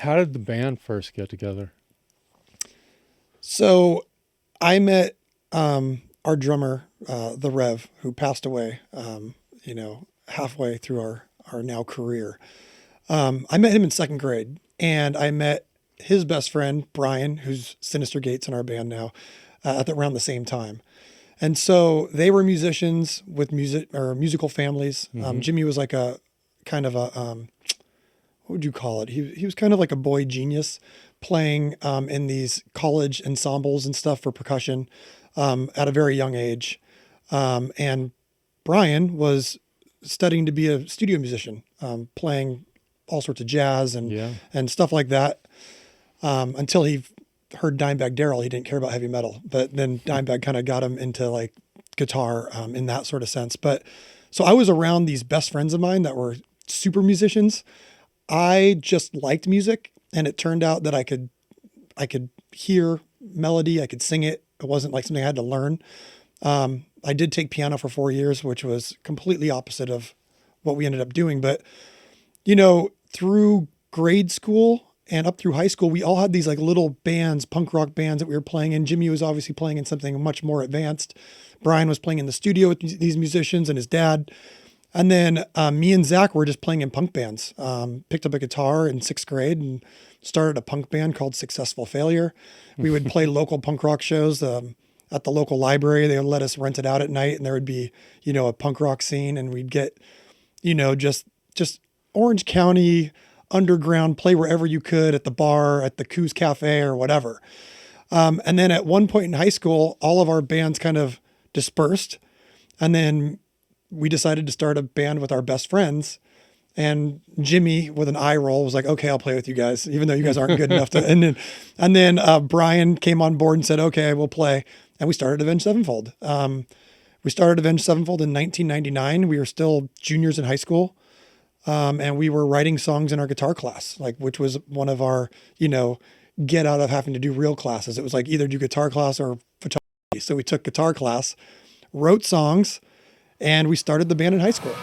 how did the band first get together? So I met our drummer, the Rev, who passed away, halfway through our now career. I met him in second grade, and I met his best friend, Brian, who's Sinister Gates in our band now, around the same time. And so they were musicians with musical families. Jimmy was like a kind of a, what would you call it? He was kind of like a boy genius playing in these college ensembles and stuff for percussion at a very young age. And Brian was studying to be a studio musician, playing all sorts of jazz and stuff like that, until he heard Dimebag Darrell. He didn't care about heavy metal, but then Dimebag kind of got him into like guitar in that sort of sense. But so I was around these best friends of mine that were super musicians. I just liked music, and it turned out that I could hear melody, I could sing it. It wasn't like something I had to learn. I did take piano for 4 years, which was completely opposite of what we ended up doing. But, through grade school and up through high school, we all had these like little bands, punk rock bands that we were playing in. Jimmy was obviously playing in something much more advanced. Brian was playing in the studio with these musicians and his dad. And then me and Zach were just playing in punk bands. Picked up a guitar in sixth grade and started a punk band called Successful Failure. We would play local punk rock shows at the local library. They would let us rent it out at night, and there would be, a punk rock scene, and we'd get, just Orange County underground, play wherever you could at the bar, at the Coos Cafe or whatever. And then at one point in high school, all of our bands kind of dispersed. And then we decided to start a band with our best friends. And Jimmy, with an eye roll, was like, "Okay, I'll play with you guys, even though you guys aren't good enough to." And then Brian came on board and said, "Okay, we'll play." And we started Avenged Sevenfold. We started Avenged Sevenfold in 1999. We were still juniors in high school, and we were writing songs in our guitar class, which was one of our, get out of having to do real classes. It was like either do guitar class or photography. So we took guitar class, wrote songs, and we started the band in high school.